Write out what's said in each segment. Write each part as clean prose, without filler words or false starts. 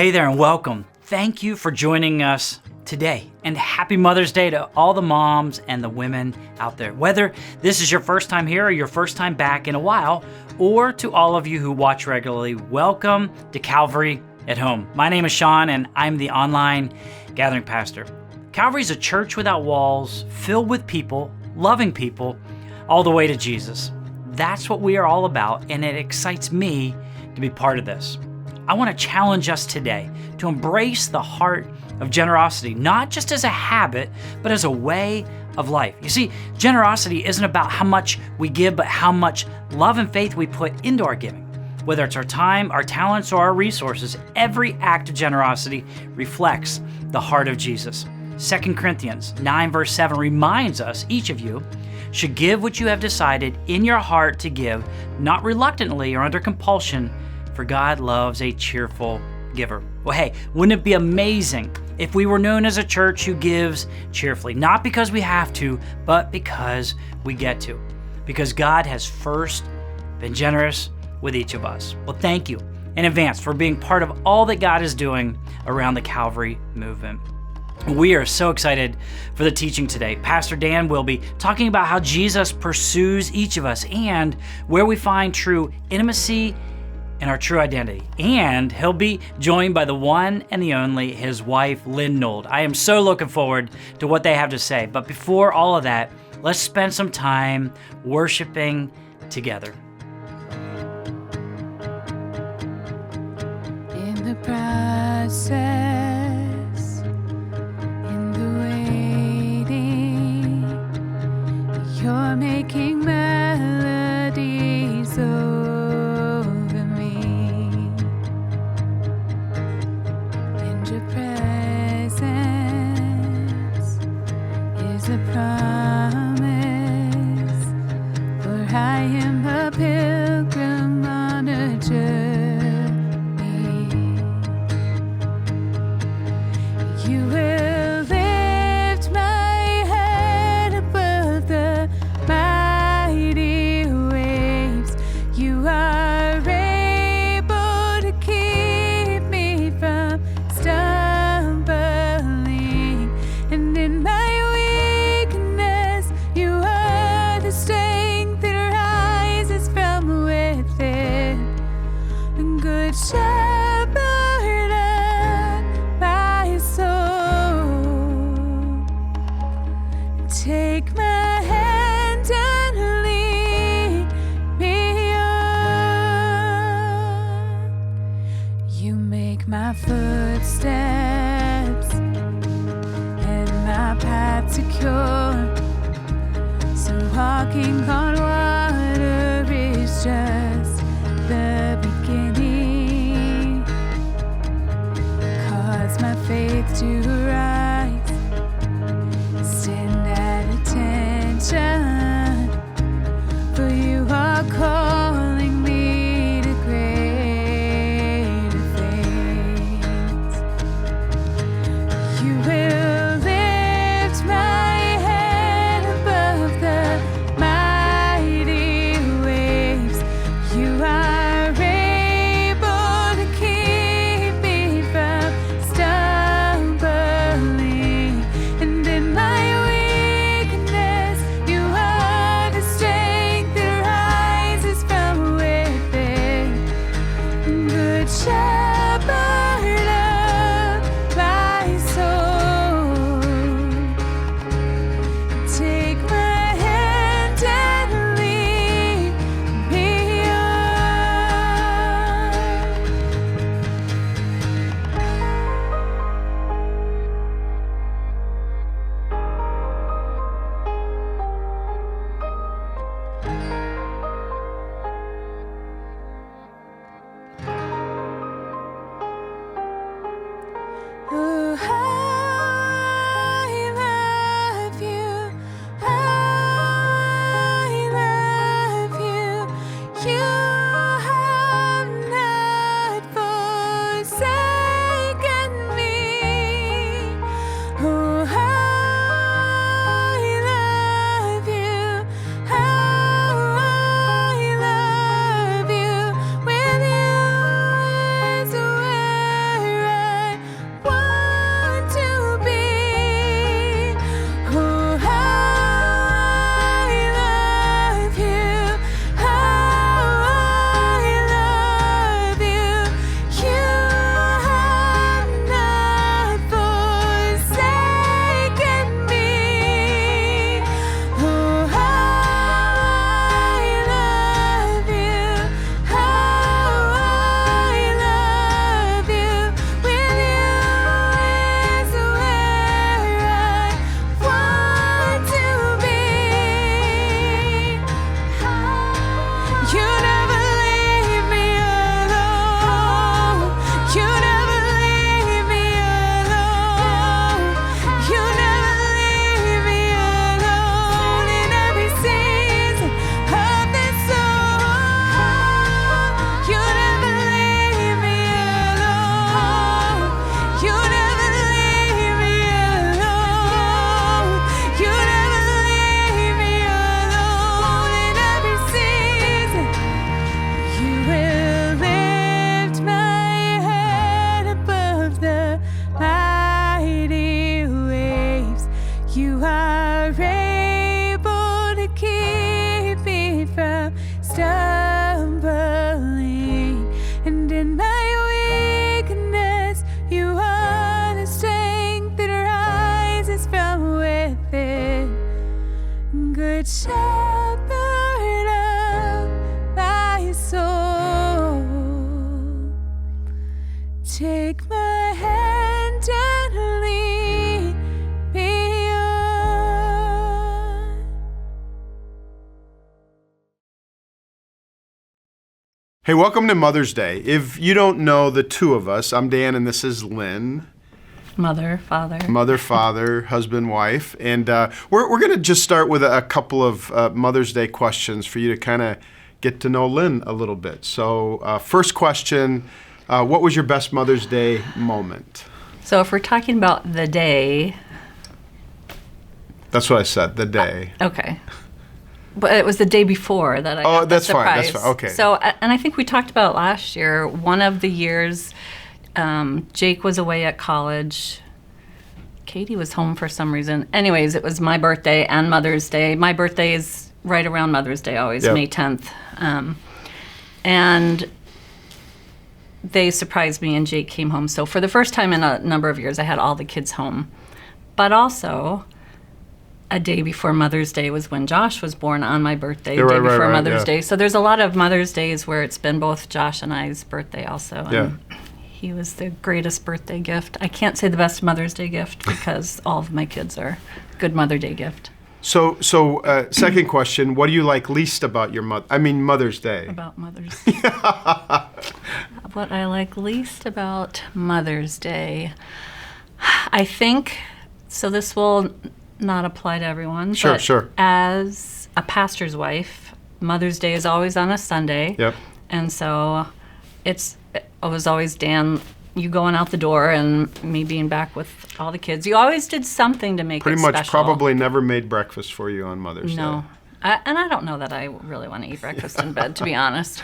Hey there and welcome. Thank you for joining us today, and happy Mother's Day to all the moms and the women out there. Whether this is your first time here or your first time back in a while, or to all of you who watch regularly, welcome to Calvary at Home. My name is Sean and I'm the online gathering pastor. Calvary is a church without walls, filled with people, loving people, all the way to Jesus. That's what we are all about, and it excites me to be part of this. I want to challenge us today to embrace the heart of generosity, not just as a habit, but as a way of life. You see, generosity isn't about how much we give, but how much love and faith we put into our giving. Whether it's our time, our talents, or our resources, every act of generosity reflects the heart of Jesus. 2 Corinthians 9 verse 7 reminds us, each of you should give what you have decided in your heart to give, not reluctantly or under compulsion, for God loves a cheerful giver. Well, hey, wouldn't it be amazing if we were known as a church who gives cheerfully, not because we have to, but because we get to, because God has first been generous with each of us. Well, thank you in advance for being part of all that God is doing around the Calvary movement. We are so excited for the teaching today. Pastor Dan will be talking about how Jesus pursues each of us and where we find true intimacy and our true identity. And he'll be joined by the one and the only, his wife, Lynn Nold. I am so looking forward to what they have to say. But before all of that, let's spend some time worshiping together. In the process, in the waiting, you're making melodies over me. And your presence is a promise, for I am a pilgrim on a journey. You will lift my head above the mighty waves. You are able to keep me from stumbling. And in my weakness, you are the strength that rises from within. Good shepherd of my soul, take my hand and lead me on. You make my footsteps and my path secure, so walking on water is just the beginning. Cause my faith to rise, stand at attention, for you are calling me to greater things. You will lift my head above the mighty waves. You are able to keep me from stumbling. And in my weakness, you are the strength that rises from within. Good shepherd of my soul, take my hand and lead me oh, how I love you, how I love you. You have not forsaken me. Oh, how I love you, how I love you. With you is where I Good shepherd of my soul, take my hand and lead me on. Hey, welcome to Mother's Day. If you don't know the two of us, I'm Dan and this is Lynn. Mother, father. Mother, father, husband, wife. And we're going to just start with a couple of Mother's Day questions for you to kind of get to know Lynn a little bit. So first question, what was your best Mother's Day moment? So if we're talking about the day. That's what I said, the day. Okay. But it was the day before that I got that's the fine. surprise. That's fine. Okay. So, and I think we talked about last year, one of the years, Jake was away at college. Katie was home for some reason. Anyways, it was my birthday and Mother's Day. My birthday is right around Mother's Day always, Yep. May 10th. And they surprised me and Jake came home. So for the first time in a number of years, I had all the kids home. But also, a day before Mother's Day was when Josh was born on my birthday, Yeah, day right, before right, Mother's yeah. Day. So there's a lot of Mother's Days where it's been both Josh and I's birthday also. And Yeah. he was the greatest birthday gift. I can't say the best Mother's Day gift because all of my kids are good Mother Day gift. So second question, what do you like least about your Mother's Day? About Mother's Day. What I like least about Mother's Day, I think, so this will not apply to everyone. Sure, but sure. As a pastor's wife, Mother's Day is always on a Sunday. Yep. And so it was always Dan, you going out the door and me being back with all the kids. You always did something to make Pretty it much special. probably never made breakfast for you on Mother's No. Day. And I don't know that I really want to eat breakfast in bed, to be honest.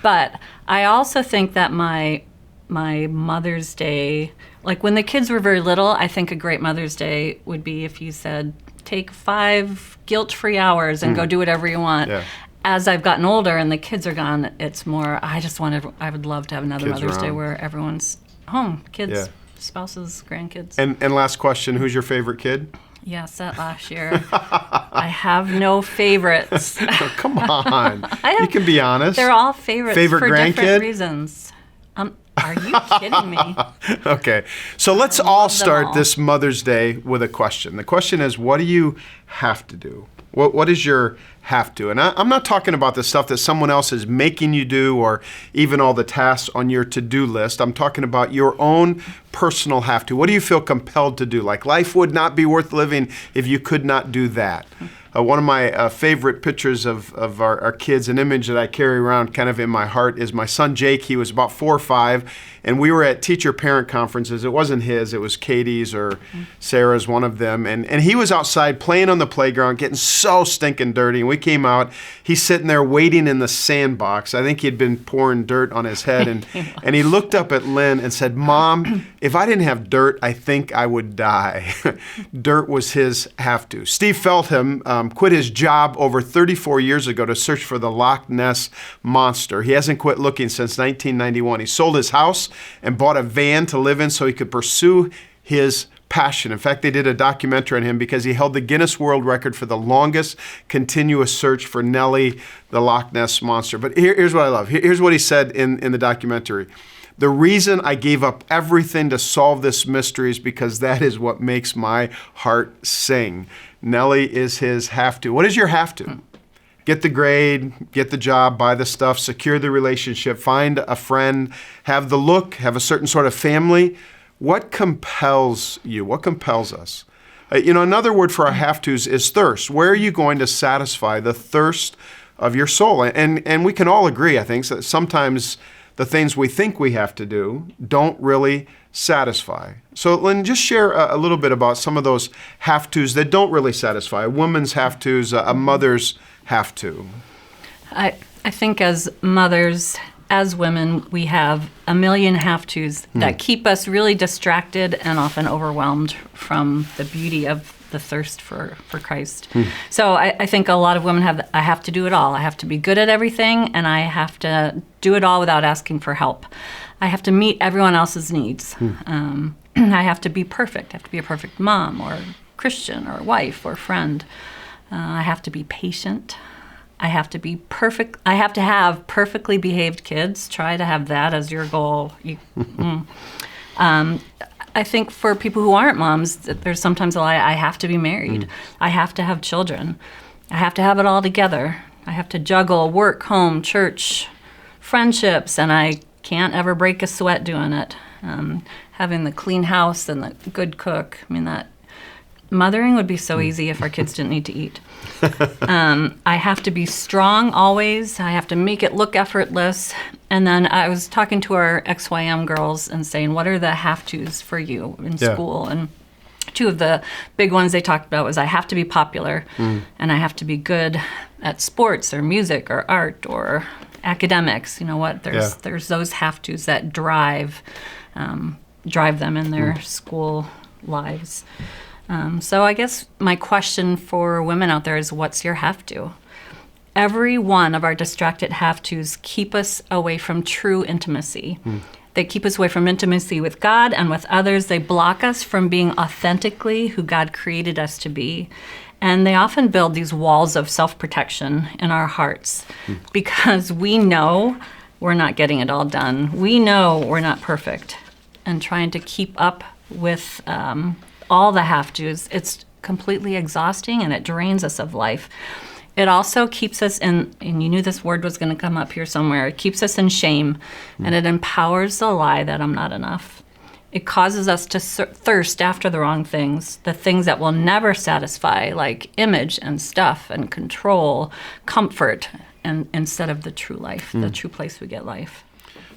But I also think that my Mother's Day, like when the kids were very little, I think a great Mother's Day would be if you said, take 5 guilt-free hours and go do whatever you want. Yeah. As I've gotten older and the kids are gone, it's more, I would love to have another Kids Mother's Day around. where everyone's home, kids, Yeah. spouses, grandkids. And last question, who's your favorite kid? Yes, that last year. I have no favorites. Come on. You can be honest. They're all favorites Favorite for grandkid? different reasons. Are you kidding me? Okay. So let's I all love them start all. this Mother's Day with a question. The question is, what do you have to do? What is your have to? And I'm not talking about the stuff that someone else is making you do or even all the tasks on your to-do list. I'm talking about your own personal have to. What do you feel compelled to do? Like life would not be worth living if you could not do that. One of my favorite pictures of our kids, an image that I carry around kind of in my heart, is my son Jake. He was about 4 or 5, and we were at teacher-parent conferences. It wasn't his, it was Katie's or Sarah's, one of them. And he was outside playing on the playground, getting so stinking dirty. And we came out, he's sitting there waiting in the sandbox. I think he'd been pouring dirt on his head. And he looked up at Lynn and said, "Mom, if I didn't have dirt, I think I would die." Dirt was his have to. Steve Feltham quit his job over 34 years ago to search for the Loch Ness Monster. He hasn't quit looking since 1991. He sold his house and bought a van to live in so he could pursue his passion. In fact, they did a documentary on him because he held the Guinness World Record for the longest continuous search for Nellie, the Loch Ness Monster. But here's what I love. Here's what he said in the documentary. "The reason I gave up everything to solve this mystery is because that is what makes my heart sing." Nellie is his have to. What is your have to? Get the grade, get the job, buy the stuff, secure the relationship, find a friend, have the look, have a certain sort of family. What compels you? What compels us? Another word for our have tos is thirst. Where are you going to satisfy the thirst of your soul? And we can all agree, I think, that sometimes the things we think we have to do don't really satisfy. So Lynn, just share a little bit about some of those have-tos that don't really satisfy. A woman's have-tos, a mother's have-to. I think as mothers, as women, we have a million have-tos that keep us really distracted and often overwhelmed from the beauty of the thirst for Christ. So I think a lot of women I have to do it all. I have to be good at everything, and I have to do it all without asking for help. I have to meet everyone else's needs. I have to be perfect. I have to be a perfect mom or Christian or wife or friend. I have to be patient. I have to be perfect. I have to have perfectly behaved kids. Try to have that as your goal. I think for people who aren't moms, there's sometimes a lie. I have to be married. I have to have children. I have to have it all together. I have to juggle work, home, church, friendships, and I can't ever break a sweat doing it. Having the clean house and the good cook. I mean, that mothering would be so easy if our kids didn't need to eat. I have to be strong always. I have to make it look effortless. And then I was talking to our XYM girls and saying, what are the have-tos for you in school? And two of the big ones they talked about was I have to be popular and I have to be good at sports or music or art or academics. You know what? There's those have-tos that drive them in their school lives. So I guess my question for women out there is, what's your have-to? Every one of our distracted have-tos keep us away from true intimacy. They keep us away from intimacy with God and with others. They block us from being authentically who God created us to be. And they often build these walls of self-protection in our hearts because we know we're not getting it all done. We know we're not perfect. And trying to keep up with all the have-tos, it's completely exhausting and it drains us of life. It also keeps us in, and you knew this word was going to come up here somewhere, it keeps us in shame and it empowers the lie that I'm not enough. It causes us to thirst after the wrong things, the things that will never satisfy, like image and stuff and control, comfort, and instead of the true life, the true place we get life.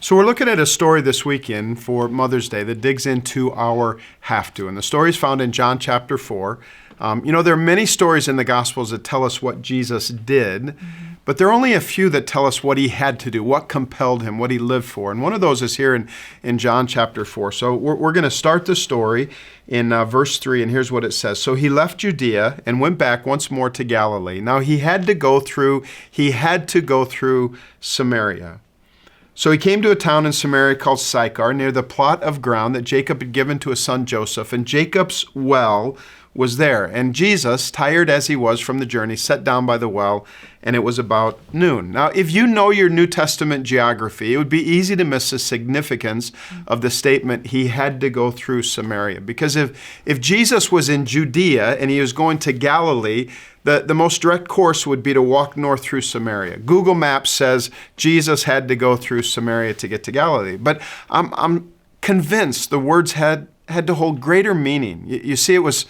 So we're looking at a story this weekend for Mother's Day that digs into our have-to. And the story is found in John chapter 4. There are many stories in the Gospels that tell us what Jesus did, but there are only a few that tell us what he had to do, what compelled him, what he lived for. And one of those is here in John chapter 4. So we're going to start the story in verse 3, and here's what it says. So he left Judea and went back once more to Galilee. Now he had to go through Samaria. So he came to a town in Samaria called Sychar, near the plot of ground that Jacob had given to his son Joseph, and Jacob's well was there. And Jesus, tired as he was from the journey, sat down by the well, and it was about noon. Now, if you know your New Testament geography, it would be easy to miss the significance of the statement, he had to go through Samaria. Because if Jesus was in Judea and he was going to Galilee, the most direct course would be to walk north through Samaria. Google Maps says Jesus had to go through Samaria to get to Galilee. But I'm convinced the words had to hold greater meaning. You see, it was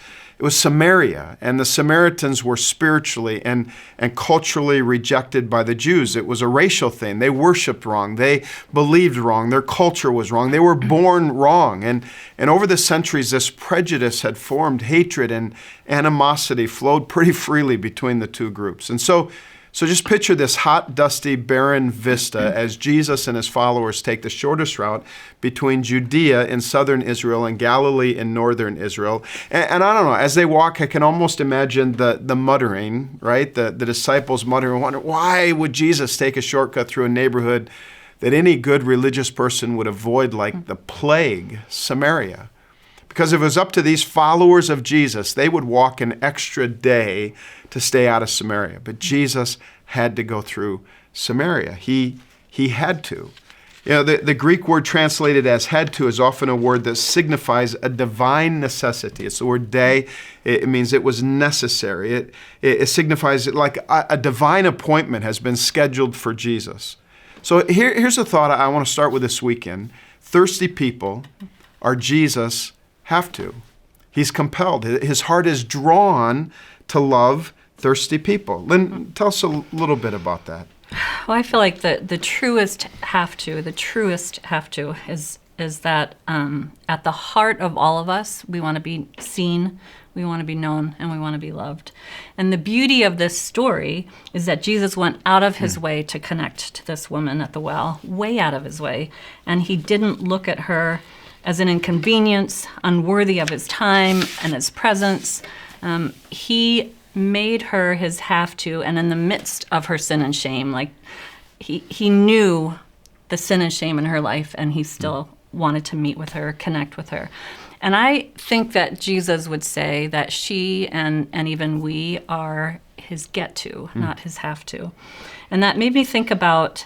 Samaria, and the Samaritans were spiritually and culturally rejected by the Jews. It was a racial thing. They worshiped wrong. They believed wrong. Their culture was wrong. They were born wrong. And over the centuries, this prejudice had formed. Hatred and animosity flowed pretty freely between the two groups. And so just picture this hot, dusty, barren vista as Jesus and his followers take the shortest route between Judea in southern Israel and Galilee in northern Israel. And I don't know, as they walk, I can almost imagine the muttering, right? The disciples muttering, wonder, why would Jesus take a shortcut through a neighborhood that any good religious person would avoid like the plague, Samaria? Because if it was up to these followers of Jesus, they would walk an extra day to stay out of Samaria. But Jesus had to go through Samaria. He had to. The Greek word translated as had to is often a word that signifies a divine necessity. It's the word day. It means it was necessary. It signifies like a divine appointment has been scheduled for Jesus. So here's a thought I want to start with this weekend. Thirsty people are Jesus' have to. He's compelled. His heart is drawn to love thirsty people. Lynn, tell us a little bit about that. Well, I feel like the truest have to is that at the heart of all of us, we want to be seen, we want to be known, and we want to be loved. And the beauty of this story is that Jesus went out of his way to connect to this woman at the well, way out of his way. And he didn't look at her as an inconvenience, unworthy of his time and his presence. He made her his have-to, and in the midst of her sin and shame, like he knew the sin and shame in her life, and he still wanted to meet with her, connect with her. And I think that Jesus would say that she and even we are his get to, not his have to. And that made me think about,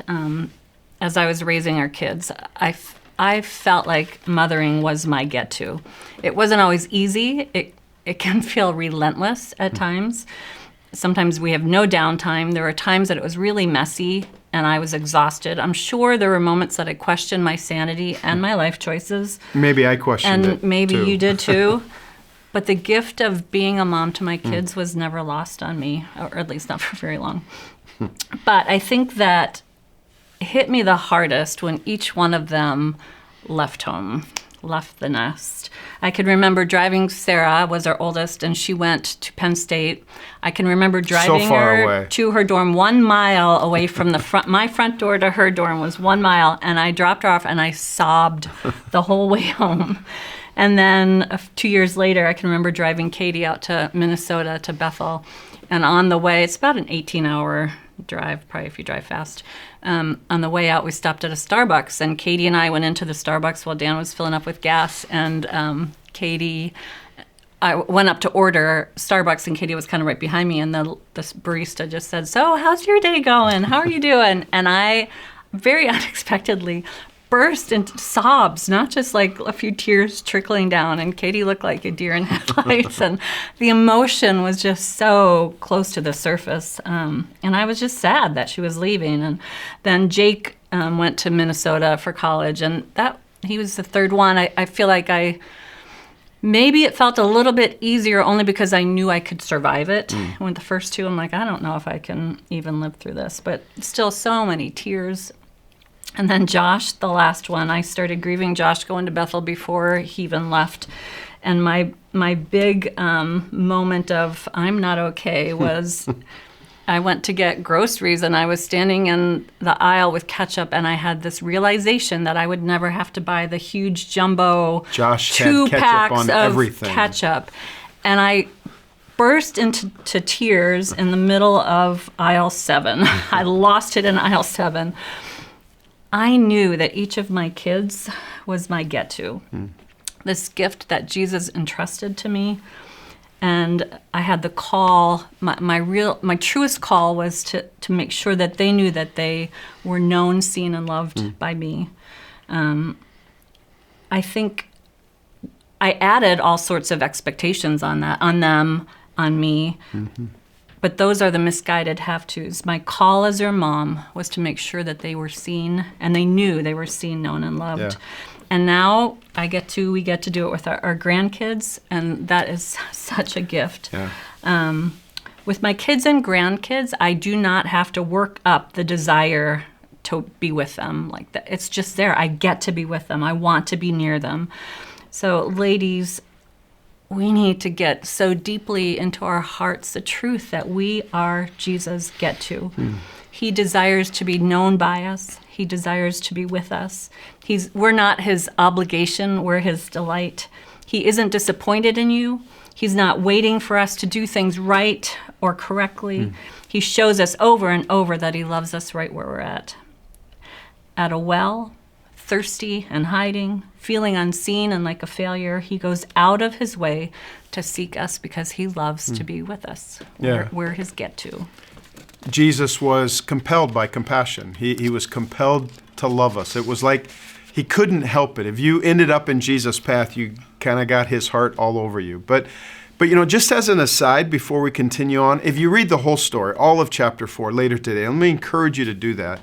as I was raising our kids, I felt like mothering was my get to. It wasn't always easy. It can feel relentless at times. Sometimes we have no downtime. There were times that it was really messy and I was exhausted. I'm sure there were moments that I questioned my sanity and my life choices. Maybe I questioned it. And maybe too. you did too. But the gift of being a mom to my kids was never lost on me, or at least not for very long. But I think that hit me the hardest when each one of them left home, left the nest. I can remember driving, Sarah was our oldest, and she went to Penn State. I can remember driving her away. to her dorm 1 mile away from the front. My front door to her dorm was 1 mile, and I dropped her off and I sobbed the whole way home. And then 2 years later, I can remember driving Katie out to Minnesota, to Bethel. And on the way, it's about an 18-hour drive, probably if you drive fast. On the way out, we stopped at a Starbucks, and Katie and I went into the Starbucks while Dan was filling up with gas. And I went up to order Starbucks, and Katie was kind of right behind me. And the barista just said, "So, how's your day going? How are you doing?" And I very unexpectedly burst into sobs, not just like a few tears trickling down, and Katie looked like a deer in headlights, and the emotion was just so close to the surface, and I was just sad that she was leaving. And then Jake went to Minnesota for college, and that he was the third one. I feel like maybe it felt a little bit easier only because I knew I could survive it. When the first two, I'm like, I don't know if I can even live through this, but still so many tears. And then Josh, the last one, I started grieving Josh going to Bethel before he even left. And my big moment of I'm not okay was I went to get groceries, and I was standing in the aisle with ketchup, and I had this realization that I would never have to buy the huge jumbo Josh had 2 ketchup packs on of everything. ketchup. And I burst into tears in the middle of aisle 7. I lost it in aisle 7. I knew that each of my kids was my get-to, this gift that Jesus entrusted to me. And I had the call, my truest call was to make sure that they knew that they were known, seen, and loved by me. I think I added all sorts of expectations on them, on me. But those are the misguided have-tos. My call as their mom was to make sure that they were seen, and they knew they were seen, known, and loved. Yeah. And now we get to do it with our grandkids, and that is such a gift. Yeah. With my kids and grandkids, I do not have to work up the desire to be with them like that. It's just there. I get to be with them. I want to be near them. So, ladies, we need to get so deeply into our hearts the truth that we are Jesus' get to. He desires to be known by us. He desires to be with us. We're not his obligation, we're his delight. He isn't disappointed in you. He's not waiting for us to do things right or correctly. He shows us over and over that he loves us right where we're at. At a well, thirsty and hiding, feeling unseen and like a failure, he goes out of his way to seek us because he loves to be with us. Yeah. We're his get-to. Jesus was compelled by compassion. He was compelled to love us. It was like he couldn't help it. If you ended up in Jesus' path, you kind of got his heart all over you. But just as an aside before we continue on, if you read the whole story, all of chapter 4 later today, let me encourage you to do that.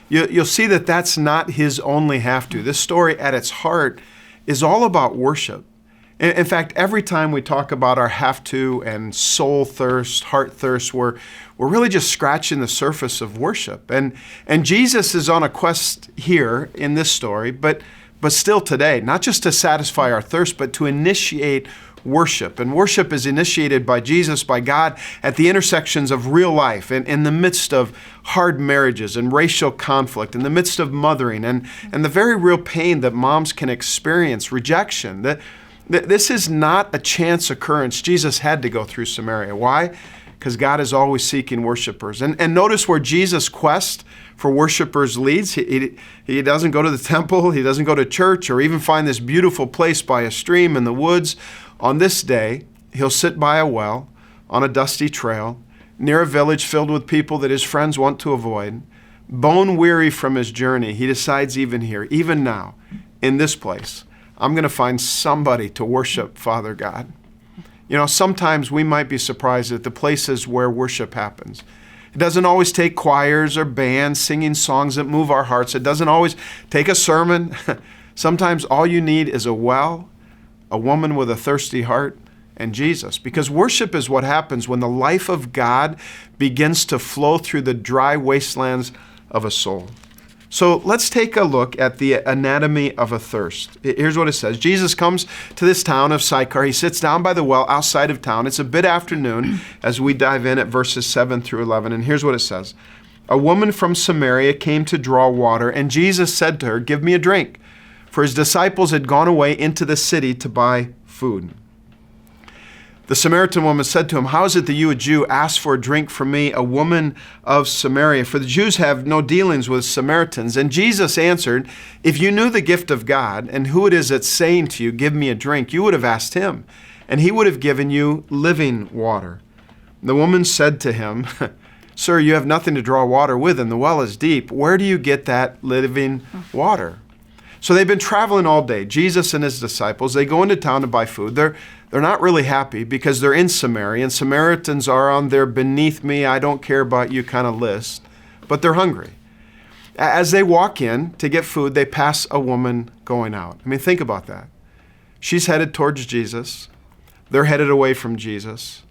You'll see that that's not his only have-to. This story at its heart is all about worship. In fact, every time we talk about our have-to and soul thirst, heart thirst, we're really just scratching the surface of worship. And Jesus is on a quest here in this story, but still today, not just to satisfy our thirst, but to initiate worship. And worship is initiated by Jesus, by God, at the intersections of real life, and in the midst of hard marriages and racial conflict, in the midst of mothering and the very real pain that moms can experience, rejection. This is not a chance occurrence. Jesus had to go through Samaria. Why? Because God is always seeking worshipers. And notice where Jesus' quest for worshipers leads. He doesn't go to the temple. He doesn't go to church or even find this beautiful place by a stream in the woods. On this day, he'll sit by a well on a dusty trail, near a village filled with people that his friends want to avoid, bone weary from his journey, he decides even here, even now, in this place, I'm going to find somebody to worship Father God. You know, sometimes we might be surprised at the places where worship happens. It doesn't always take choirs or bands singing songs that move our hearts. It doesn't always take a sermon. Sometimes all you need is a well, a woman with a thirsty heart, and Jesus. Because worship is what happens when the life of God begins to flow through the dry wastelands of a soul. So let's take a look at the anatomy of a thirst. Here's what it says. Jesus comes to this town of Sychar. He sits down by the well outside of town. It's a bit afternoon as we dive in at verses 7 through 11. And here's what it says. A woman from Samaria came to draw water, and Jesus said to her, "Give me a drink." For his disciples had gone away into the city to buy food. The Samaritan woman said to him, "How is it that you, a Jew, ask for a drink from me, a woman of Samaria? For the Jews have no dealings with Samaritans." And Jesus answered, "If you knew the gift of God and who it is that's saying to you, 'Give me a drink,' you would have asked him, and he would have given you living water." The woman said to him, "Sir, you have nothing to draw water with, and the well is deep. Where do you get that living water?" So they've been traveling all day. Jesus and his disciples, they go into town to buy food. They're not really happy because they're in Samaria, and Samaritans are on their beneath me, I don't care about you kind of list, but they're hungry. As they walk in to get food, they pass a woman going out. I mean, think about that. She's headed towards Jesus. They're headed away from Jesus.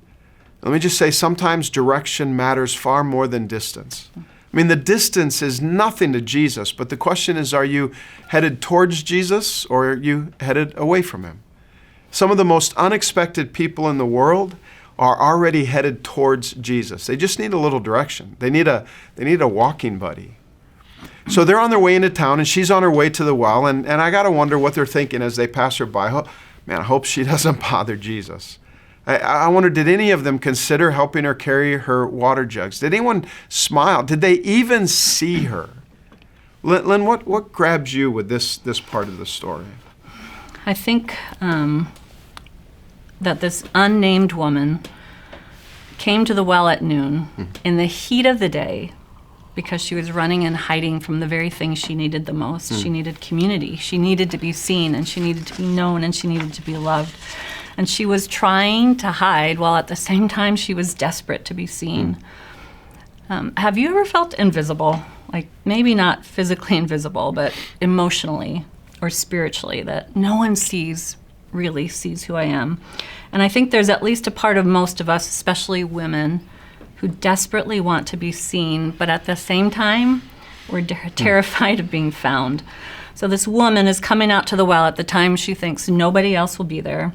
Let me just say, sometimes direction matters far more than distance. I mean, the distance is nothing to Jesus, but the question is, are you headed towards Jesus or are you headed away from him? Some of the most unexpected people in the world are already headed towards Jesus. They just need a little direction. They need a walking buddy. So they're on their way into town, and she's on her way to the well, and I got to wonder what they're thinking as they pass her by. Man, I hope she doesn't bother Jesus. I wonder, did any of them consider helping her carry her water jugs? Did anyone smile? Did they even see her? Lynn, what grabs you with this part of the story? I think that this unnamed woman came to the well at noon in the heat of the day because she was running and hiding from the very thing she needed the most. She needed community. She needed to be seen, and she needed to be known, and she needed to be loved. And she was trying to hide while at the same time she was desperate to be seen. Have you ever felt invisible? Like maybe not physically invisible, but emotionally or spiritually, that no one really sees who I am. And I think there's at least a part of most of us, especially women, who desperately want to be seen, but at the same time, we're terrified of being found. So this woman is coming out to the well at the time she thinks nobody else will be there.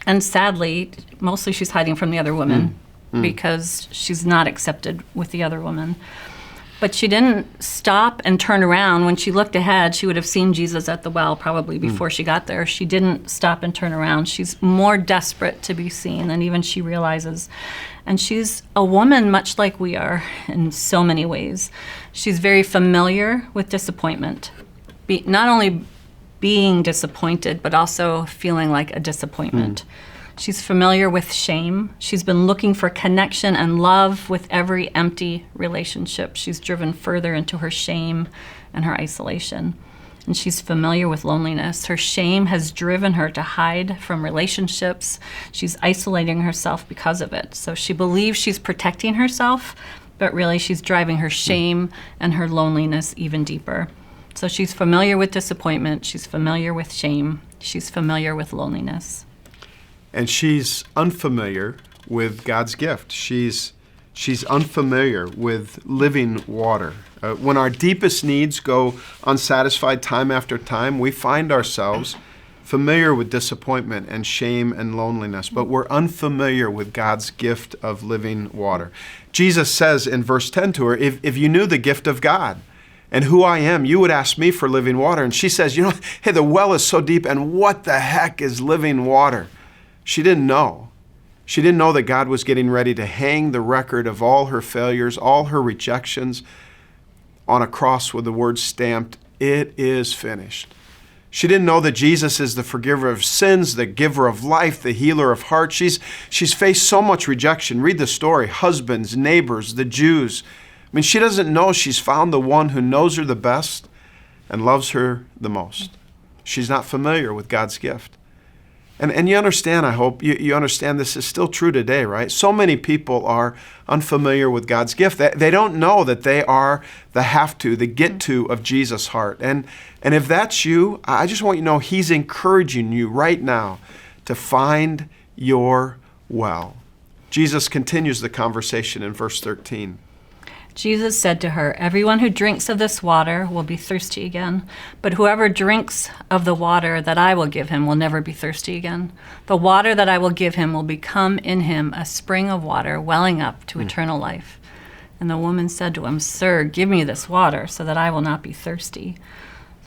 And sadly, mostly she's hiding from the other women because she's not accepted with the other woman. But she didn't stop and turn around. When she looked ahead, she would have seen Jesus at the well probably before she got there. She didn't stop and turn around. She's more desperate to be seen than even she realizes. And she's a woman much like we are in so many ways. She's very familiar with disappointment. Not only being disappointed, but also feeling like a disappointment. She's familiar with shame. She's been looking for connection and love with every empty relationship. She's driven further into her shame and her isolation. And she's familiar with loneliness. Her shame has driven her to hide from relationships. She's isolating herself because of it. So she believes she's protecting herself, but really she's driving her shame and her loneliness even deeper. So she's familiar with disappointment. She's familiar with shame. She's familiar with loneliness. And she's unfamiliar with God's gift. She's unfamiliar with living water. When our deepest needs go unsatisfied time after time, we find ourselves familiar with disappointment and shame and loneliness, but we're unfamiliar with God's gift of living water. Jesus says in verse 10 to her, if you knew the gift of God and who I am, you would ask me for living water. And she says, hey, the well is so deep, and what the heck is living water? She didn't know. She didn't know that God was getting ready to hang the record of all her failures, all her rejections on a cross with the word stamped, "It is finished." She didn't know that Jesus is the forgiver of sins, the giver of life, the healer of hearts. She's faced so much rejection. Read the story. Husbands, neighbors, the Jews. I mean, she doesn't know she's found the one who knows her the best and loves her the most. She's not familiar with God's gift. And you understand, I hope, you understand this is still true today, right? So many people are unfamiliar with God's gift. They don't know that they are the have-to, the get-to of Jesus' heart. And if that's you, I just want you to know He's encouraging you right now to find your well. Jesus continues the conversation in verse 13. Jesus said to her, "Everyone who drinks of this water will be thirsty again, but whoever drinks of the water that I will give him will never be thirsty again. The water that I will give him will become in him a spring of water welling up to eternal life." And the woman said to him, "Sir, give me this water so that I will not be thirsty."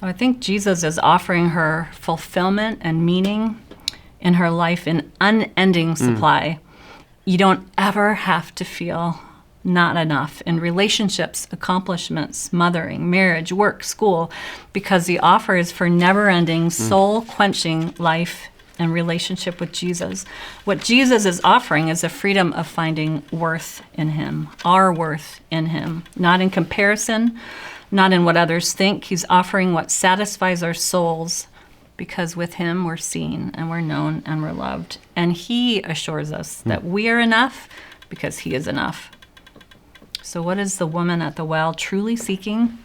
So I think Jesus is offering her fulfillment and meaning in her life in unending supply. You don't ever have to feel not enough in relationships, accomplishments, mothering, marriage, work, school, because the offer is for never-ending, soul-quenching life and relationship with Jesus. What Jesus is offering is the freedom of finding worth in Him, our worth in Him, not in comparison, not in what others think. He's offering what satisfies our souls, because with Him we're seen and we're known and we're loved. And He assures us that we are enough because He is enough. So what is the woman at the well truly seeking?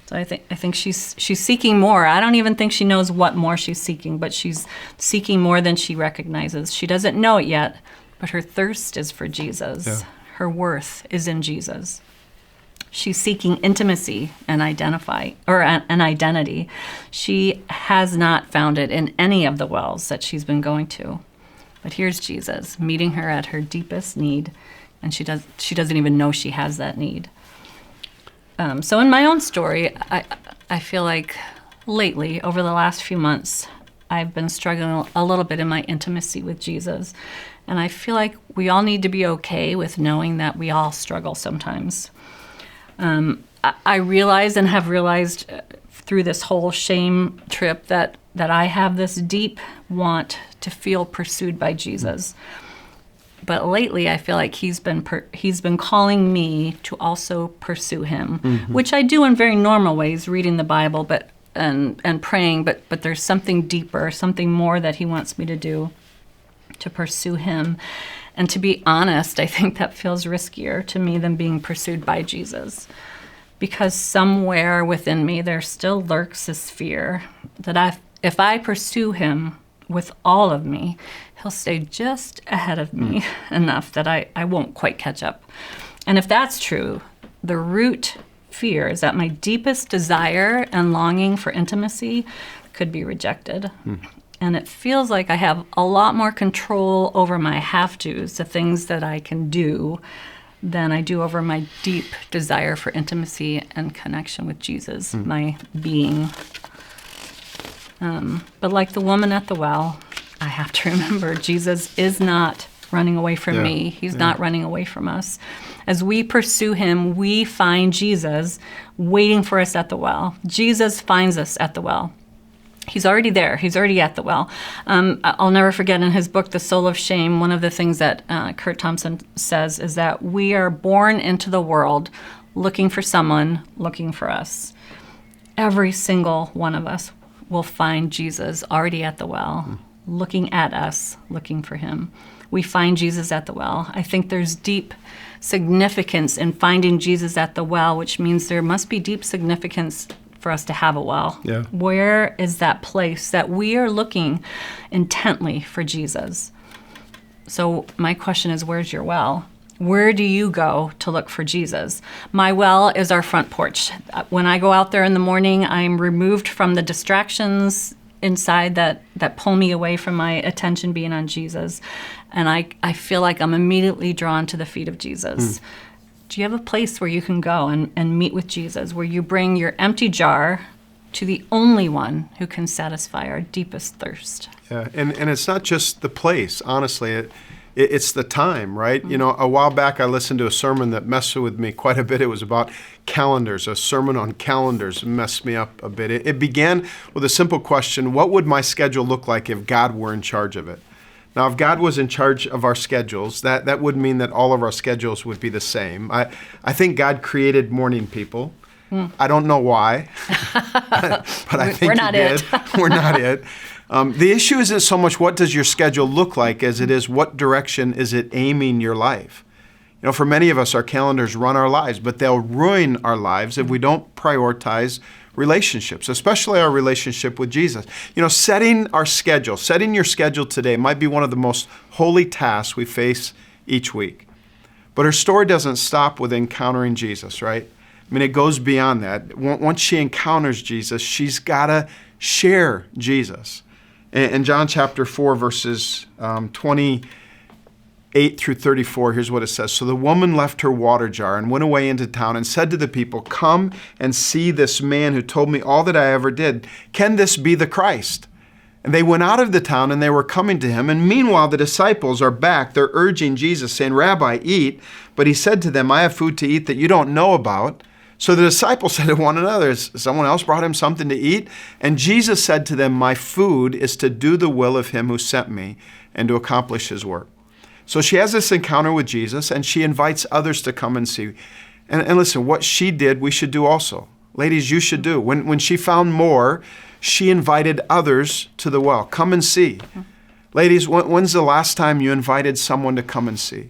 So I think she's seeking more. I don't even think she knows what more she's seeking, but she's seeking more than she recognizes. She doesn't know it yet, but her thirst is for Jesus. Yeah. Her worth is in Jesus. She's seeking intimacy and an identity. She has not found it in any of the wells that she's been going to. But here's Jesus meeting her at her deepest need. And she doesn't even know she has that need. So in my own story, I feel like lately, over the last few months, I've been struggling a little bit in my intimacy with Jesus. And I feel like we all need to be okay with knowing that we all struggle sometimes. I realize and have realized through this whole shame trip that I have this deep want to feel pursued by Jesus. But lately, I feel like he's been calling me to also pursue Him, which I do in very normal ways, reading the Bible, and praying. But there's something deeper, something more that He wants me to do, to pursue Him. And to be honest, I think that feels riskier to me than being pursued by Jesus, because somewhere within me there still lurks this fear that if I pursue Him with all of me, He'll stay just ahead of me enough that I won't quite catch up. And if that's true, the root fear is that my deepest desire and longing for intimacy could be rejected. And it feels like I have a lot more control over my have-tos, the things that I can do, than I do over my deep desire for intimacy and connection with Jesus, my being. But like the woman at the well, I have to remember Jesus is not running away from me. He's not running away from us. As we pursue Him, we find Jesus waiting for us at the well. Jesus finds us at the well. He's already there. He's already at the well. I'll never forget in his book, The Soul of Shame, one of the things that Kurt Thompson says is that we are born into the world looking for someone, looking for us. Every single one of us will find Jesus already at the well, looking at us, looking for Him. We find Jesus at the well. I think there's deep significance in finding Jesus at the well, which means there must be deep significance for us to have a well. Yeah. Where is that place that we are looking intently for Jesus? So my question is, where's your well? Where do you go to look for Jesus? My well is our front porch. When I go out there in the morning, I'm removed from the distractions inside that pull me away from my attention being on Jesus. And I feel like I'm immediately drawn to the feet of Jesus. Do you have a place where you can go and meet with Jesus, where you bring your empty jar to the only one who can satisfy our deepest thirst? Yeah, and it's not just the place, honestly. It's the time, right? You know, a while back I listened to a sermon that messed with me quite a bit. It was about calendars. A sermon on calendars messed me up a bit. It began with a simple question: what would my schedule look like if God were in charge of it? Now, if God was in charge of our schedules, that would mean that all of our schedules would be the same. I think God created morning people. I don't know why, but I think He did. We're not it. The issue isn't so much what does your schedule look like as it is what direction is it aiming your life. You know, for many of us, our calendars run our lives, but they'll ruin our lives if we don't prioritize relationships, especially our relationship with Jesus. You know, setting your schedule today might be one of the most holy tasks we face each week. But her story doesn't stop with encountering Jesus, right? I mean, it goes beyond that. Once she encounters Jesus, she's got to share Jesus. In John chapter 4, verses 28 through 34, here's what it says. So the woman left her water jar and went away into town and said to the people, "Come and see this man who told me all that I ever did. Can this be the Christ?" And they went out of the town and they were coming to him. And meanwhile, the disciples are back. They're urging Jesus, saying, "Rabbi, eat." But he said to them, "I have food to eat that you don't know about." So the disciples said to one another, "Has someone else brought him something to eat?" And Jesus said to them, "My food is to do the will of him who sent me and to accomplish his work." So she has this encounter with Jesus, and she invites others to come and see. And listen, what she did, we should do also. Ladies, you should do. When she found more, she invited others to the well. Come and see. Ladies, when's the last time you invited someone to come and see?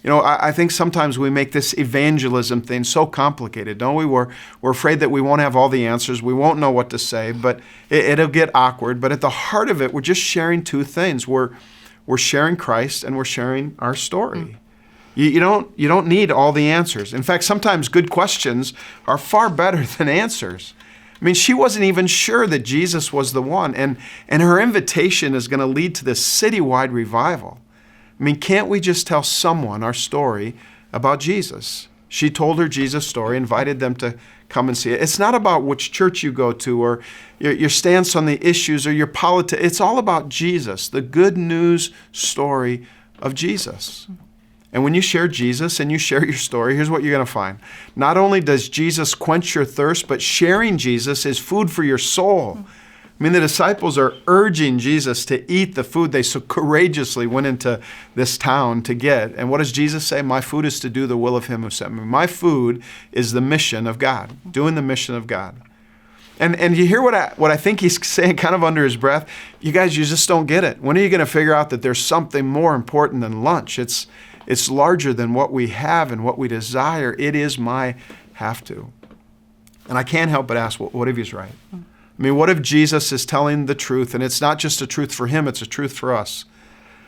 You know, I think sometimes we make this evangelism thing so complicated, don't we? We're afraid that we won't have all the answers. We won't know what to say, but it'll get awkward. But at the heart of it, we're just sharing two things. We're sharing Christ and we're sharing our story. You don't need all the answers. In fact, sometimes good questions are far better than answers. I mean, she wasn't even sure that Jesus was the one, and her invitation is going to lead to this citywide revival. I mean, can't we just tell someone our story about Jesus? She told her Jesus story, invited them to come and see it. It's not about which church you go to or your stance on the issues or your politics. It's all about Jesus, the good news story of Jesus. And when you share Jesus and you share your story, here's what you're going to find. Not only does Jesus quench your thirst, but sharing Jesus is food for your soul. I mean, the disciples are urging Jesus to eat the food they so courageously went into this town to get. And what does Jesus say? My food is to do the will of him who sent me. My food is the mission of God, doing the mission of God. And you hear what I think he's saying kind of under his breath? You guys, you just don't get it. When are you going to figure out that there's something more important than lunch? It's larger than what we have and what we desire. It is my have to. And I can't help but ask, what if he's right? I mean, what if Jesus is telling the truth, and it's not just a truth for him, it's a truth for us?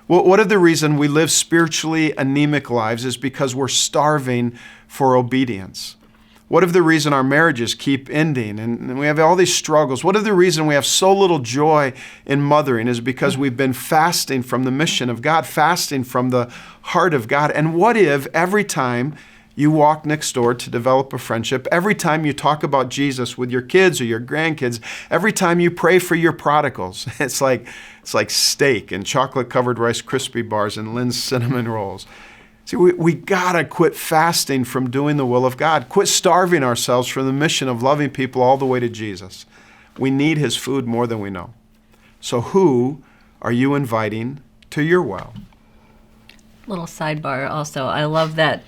What if the reason we live spiritually anemic lives is because we're starving for obedience? What if the reason our marriages keep ending and we have all these struggles? What if the reason we have so little joy in mothering is because we've been fasting from the mission of God, fasting from the heart of God? And what if every time you walk next door to develop a friendship, every time you talk about Jesus with your kids or your grandkids, every time you pray for your prodigals, it's like steak and chocolate-covered Rice Krispie bars and Lynn's cinnamon rolls. See, we gotta quit fasting from doing the will of God. Quit starving ourselves from the mission of loving people all the way to Jesus. We need his food more than we know. So who are you inviting to your well? Little sidebar also. I love that.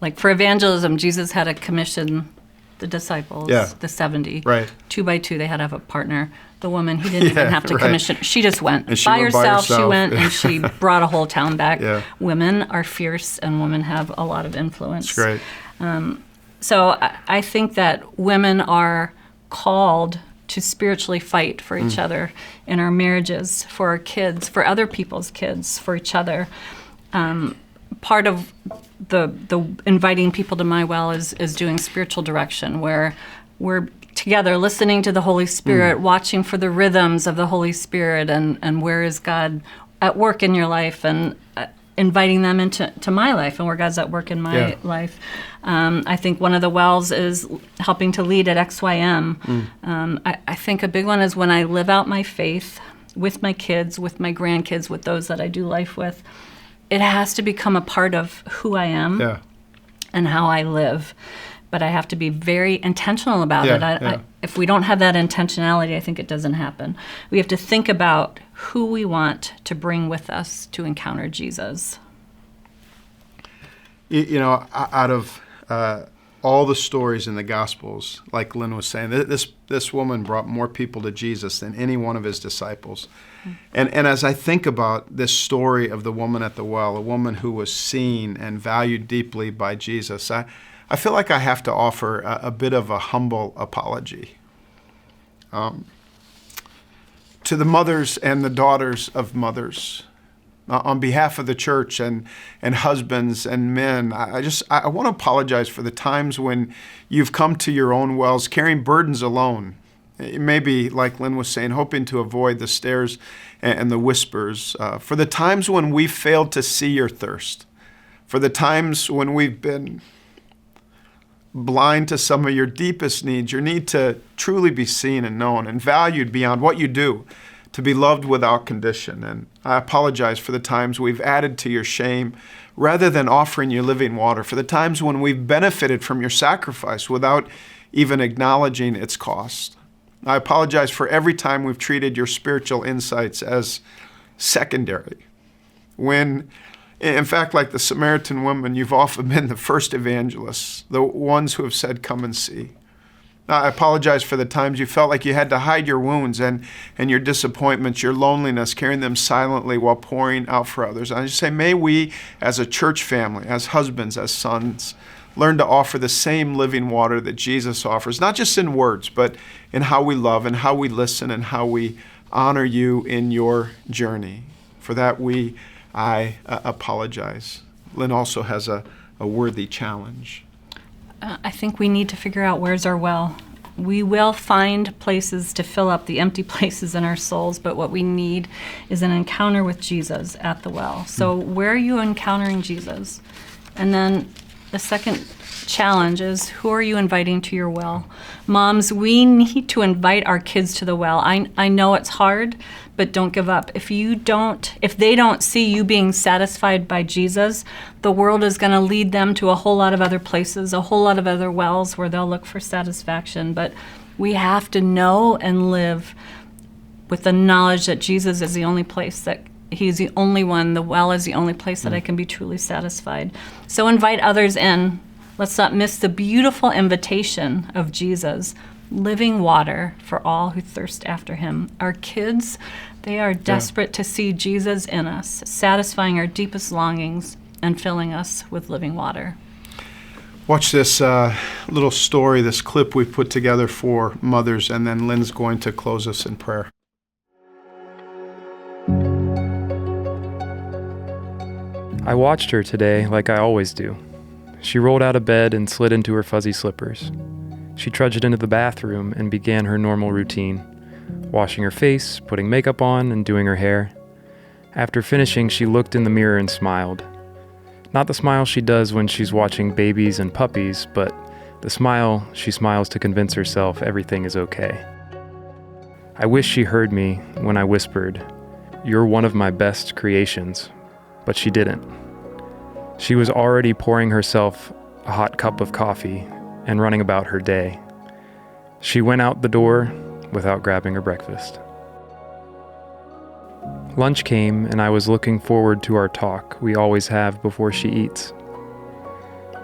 Like for evangelism, Jesus had to commission the disciples, the 70. Right. 2 by 2, they had to have a partner. The woman, he didn't even have to commission. She just went. And she by went herself. by herself. She went and she brought a whole town back. Yeah. Women are fierce and women have a lot of influence. That's great. So I think that women are called to spiritually fight for each other in our marriages, for our kids, for other people's kids, for each other. Part of the inviting people to my well is doing spiritual direction, where we're together listening to the Holy Spirit, watching for the rhythms of the Holy Spirit, and where is God at work in your life, and inviting them into my life and where God's at work in my life. I think one of the wells is helping to lead at XYM. I think a big one is when I live out my faith with my kids, with my grandkids, with those that I do life with. it has to become a part of who I am Yeah. and how I live. But I have to be very intentional about Yeah, it. yeah. If we don't have that intentionality, I think it doesn't happen. We have to think about who we want to bring with us to encounter Jesus. You know, out of all the stories in the Gospels, like Lynn was saying, this woman brought more people to Jesus than any one of his disciples. And as I think about this story of the woman at the well, a woman who was seen and valued deeply by Jesus, I feel like I have to offer a bit of a humble apology to the mothers and the daughters of mothers. On behalf of the church and husbands and men, I want to apologize for the times when you've come to your own wells carrying burdens alone. Maybe, like Lynn was saying, hoping to avoid the stares and the whispers. For the times when we've failed to see your thirst. For the times when we've been blind to some of your deepest needs, your need to truly be seen and known and valued beyond what you do, to be loved without condition. And I apologize for the times we've added to your shame rather than offering you living water, for the times when we've benefited from your sacrifice without even acknowledging its cost. I apologize for every time we've treated your spiritual insights as secondary, when, in fact, like the Samaritan woman, you've often been the first evangelists, the ones who have said, "Come and see." I apologize for the times you felt like you had to hide your wounds and your disappointments, your loneliness, carrying them silently while pouring out for others. I just say, may we as a church family, as husbands, as sons, learn to offer the same living water that Jesus offers, not just in words, but in how we love and how we listen and how we honor you in your journey. For that, I apologize. Lynn also has a worthy challenge. I think we need to figure out where's our well. We will find places to fill up the empty places in our souls, but what we need is an encounter with Jesus at the well. So where are you encountering Jesus? And then the second challenge is, who are you inviting to your well? Moms, we need to invite our kids to the well. I know it's hard, but don't give up. If they don't see you being satisfied by Jesus, the world is going to lead them to a whole lot of other places, a whole lot of other wells where they'll look for satisfaction. But we have to know and live with the knowledge that Jesus is the only place that He's the only one. The well is the only place that I can be truly satisfied. So invite others in. Let's not miss the beautiful invitation of Jesus, living water for all who thirst after him. Our kids, they are desperate to see Jesus in us, satisfying our deepest longings and filling us with living water. Watch this little story, this clip we've put together for mothers, and then Lynn's going to close us in prayer. I watched her today like I always do. She rolled out of bed and slid into her fuzzy slippers. She trudged into the bathroom and began her normal routine, washing her face, putting makeup on, and doing her hair. After finishing, she looked in the mirror and smiled. Not the smile she does when she's watching babies and puppies, but the smile she smiles to convince herself everything is okay. I wish she heard me when I whispered, "You're one of my best creations," but she didn't. She was already pouring herself a hot cup of coffee and running about her day. She went out the door without grabbing her breakfast. Lunch came, and I was looking forward to our talk we always have before she eats.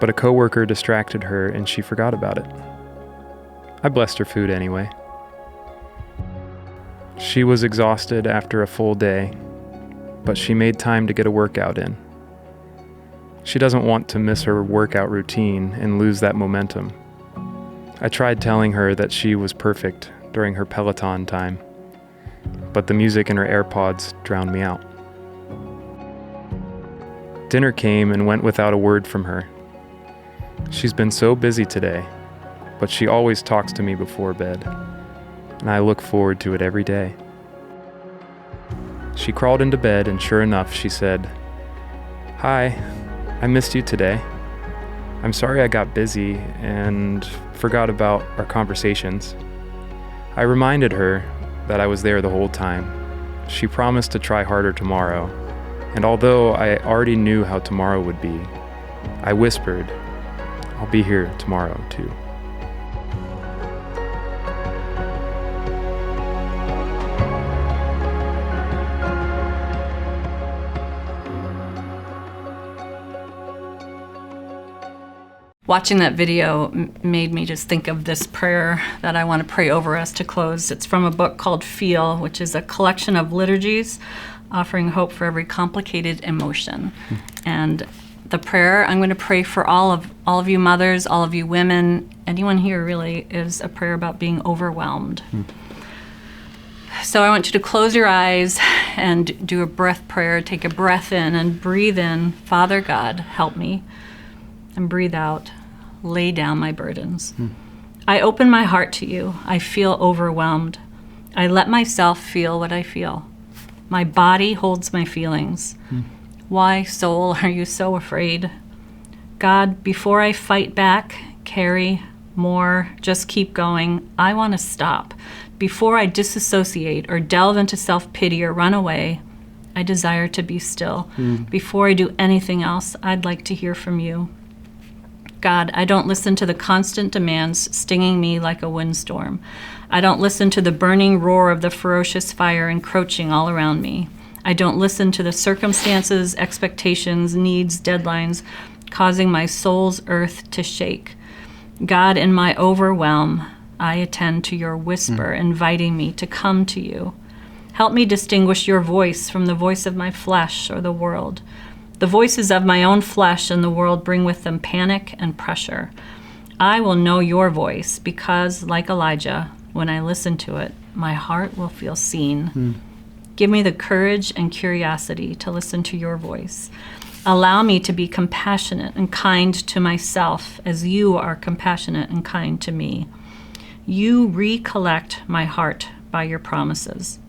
But a coworker distracted her, and she forgot about it. I blessed her food anyway. She was exhausted after a full day, but she made time to get a workout in. She doesn't want to miss her workout routine and lose that momentum. I tried telling her that she was perfect during her Peloton time, but the music in her AirPods drowned me out. Dinner came and went without a word from her. She's been so busy today, but she always talks to me before bed, and I look forward to it every day. She crawled into bed, and sure enough, she said, "Hi, I missed you today. I'm sorry I got busy and forgot about our conversations." I reminded her that I was there the whole time. She promised to try harder tomorrow, And although I already knew how tomorrow would be, I whispered, I'll be here tomorrow too. Watching that video made me just think of this prayer that I want to pray over us to close. It's from a book called Feel, which is a collection of liturgies offering hope for every complicated emotion. And the prayer I'm going to pray for all of you mothers, all of you women, anyone here really, is a prayer about being overwhelmed. So I want you to close your eyes and do a breath prayer. Take a breath in and breathe in, Father God, help me. And breathe out, lay down my burdens. I open my heart to you. I feel overwhelmed. I let myself feel what I feel. My body holds my feelings. Why, soul, are you so afraid? God, before I fight back, carry more, just keep going, I want to stop. Before I disassociate or delve into self-pity or run away, I desire to be still. Before I do anything else, I'd like to hear from you. God, I don't listen to the constant demands stinging me like a windstorm. I don't listen to the burning roar of the ferocious fire encroaching all around me. I don't listen to the circumstances, expectations, needs, deadlines, causing my soul's earth to shake. God, in my overwhelm, I attend to your whisper, inviting me to come to you. Help me distinguish your voice from the voice of my flesh or the world. The voices of my own flesh and the world bring with them panic and pressure. I will know your voice because, like Elijah, when I listen to it, my heart will feel seen. Give me the courage and curiosity to listen to your voice. Allow me to be compassionate and kind to myself as you are compassionate and kind to me. You recollect my heart by your promises.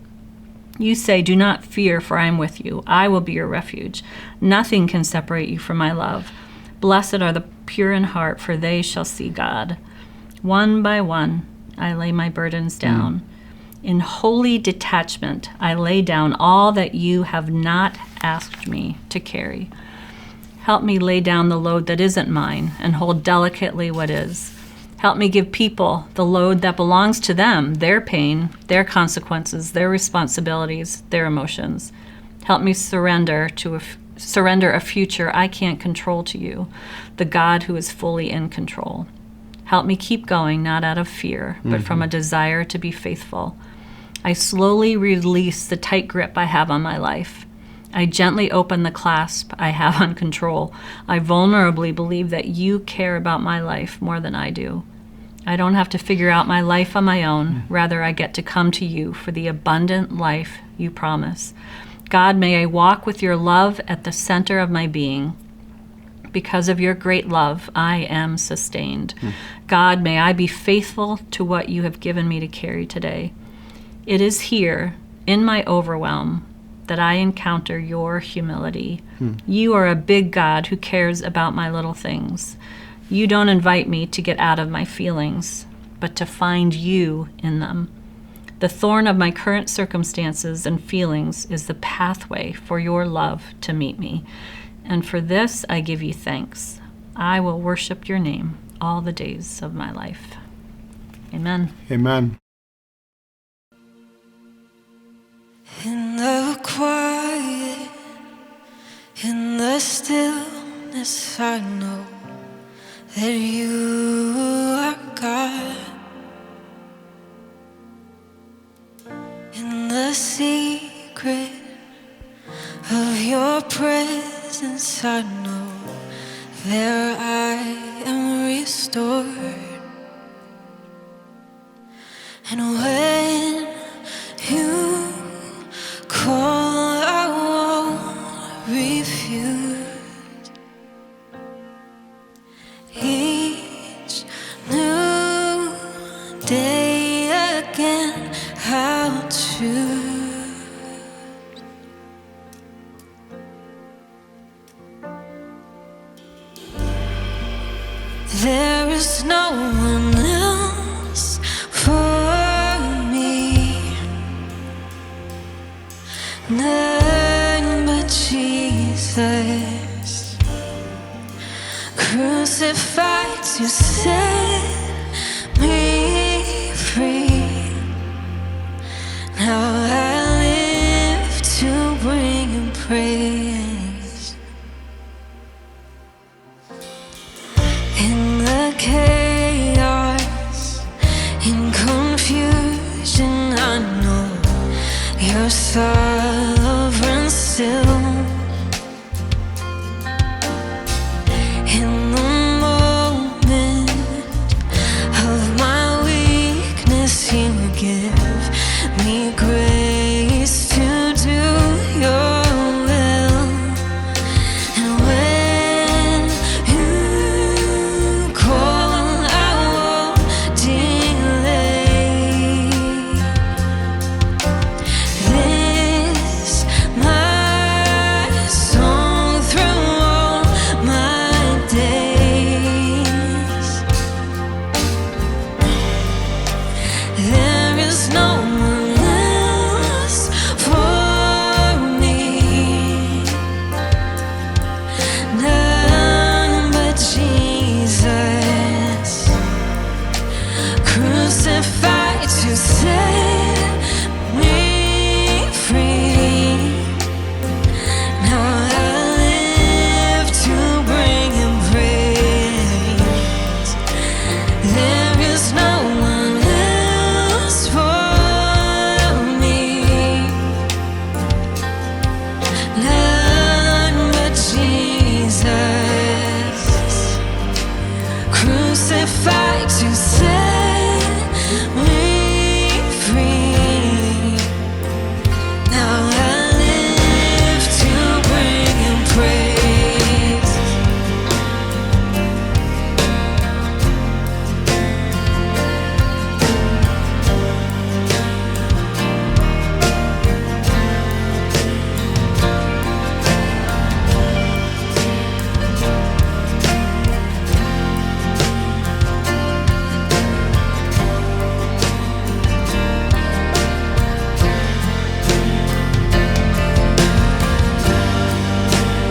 You say, do not fear, for I am with you. I will be your refuge. Nothing can separate you from my love. Blessed are the pure in heart, for they shall see God. One by one, I lay my burdens down. In holy detachment, I lay down all that you have not asked me to carry. Help me lay down the load that isn't mine and hold delicately what is. Help me give people the load that belongs to them, their pain, their consequences, their responsibilities, their emotions. Help me surrender a future I can't control to you, the God who is fully in control. Help me keep going, not out of fear, but from a desire to be faithful. I slowly release the tight grip I have on my life. I gently open the clasp I have on control. I vulnerably believe that you care about my life more than I do. I don't have to figure out my life on my own. Rather, I get to come to you for the abundant life you promise. God, may I walk with your love at the center of my being. Because of your great love, I am sustained. God, may I be faithful to what you have given me to carry today. It is here, in my overwhelm, that I encounter your humility. You are a big God who cares about my little things. You don't invite me to get out of my feelings, but to find you in them. The thorn of my current circumstances and feelings is the pathway for your love to meet me. And for this, I give you thanks. I will worship your name all the days of my life. Amen. Amen. In the quiet, in the stillness, I know that you are God. In the secret of your presence, I know there I am restored. And when you call, I won't refuse. Each new day again, I'll choose. There is no one else for me, none but Jesus. Jesus, crucified to set me free. Now I live to bring Him praise. In the chaos, in confusion, I know You're sovereign still. In the moment of my weakness, You give me grace to do Your will. And when You call, I won't delay. This my song through all my days. There is no one else for me, none but Jesus, crucified to set me free. Now I live to bring Him praise. There is no one else for me, none but Jesus, crucified to set me free. Now I live to bring Him praise.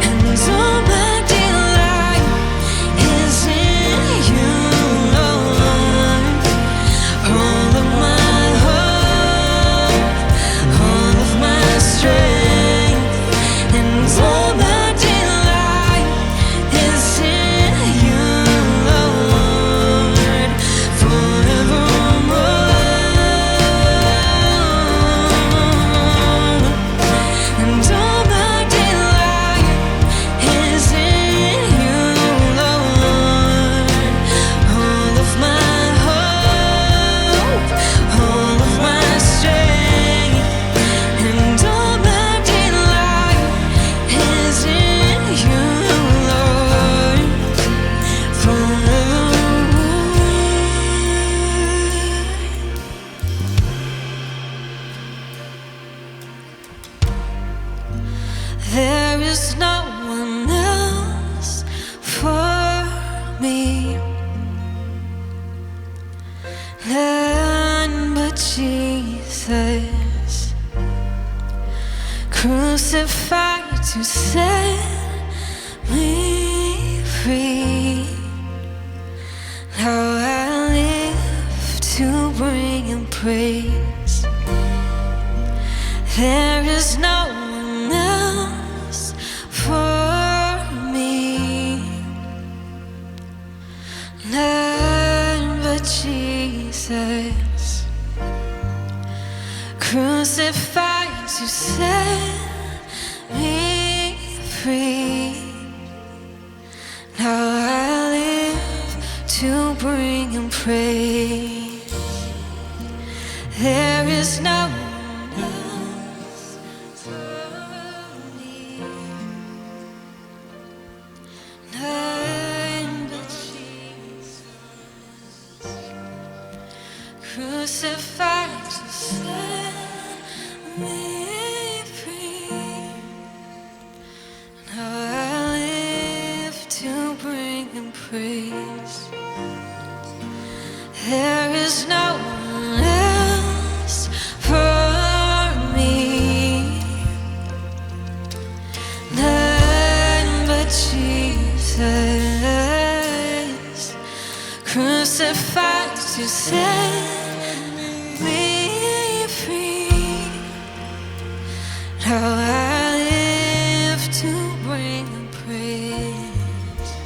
And all my delight is in You, Lord. All of my hope, all of my strength, and all my delight is in You, Lord, forevermore. And all my delight is in You, Lord. All of my hope, all of my strength, and all my delight is in You, Lord, forevermore. There is no one else for me, none but Jesus, crucified to set me free. Now I live to bring Him praise. There is no one else for me, none but Jesus, crucified to set me free. Now I live to bring Him praise. There is no one else for me, none but Jesus, crucified to set me free. Now I live to bring Him praise. There is no one else for me, none Jesus, crucified to set me free. Now I live to bring praise.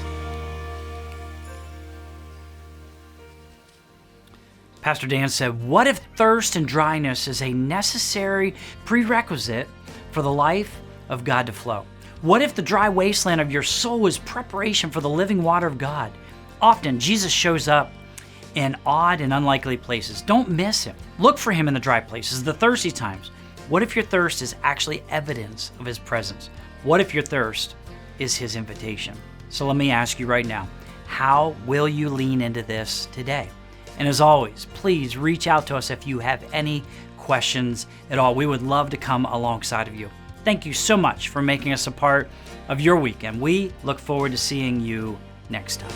Pastor Dan said, what if thirst and dryness is a necessary prerequisite for the life of God to flow? What if the dry wasteland of your soul is preparation for the living water of God? Often, Jesus shows up in odd and unlikely places. Don't miss him. Look for him in the dry places, the thirsty times. What if your thirst is actually evidence of his presence? What if your thirst is his invitation? So let me ask you right now, how will you lean into this today? And as always, please reach out to us if you have any questions at all. We would love to come alongside of you. Thank you so much for making us a part of your week, and we look forward to seeing you next time.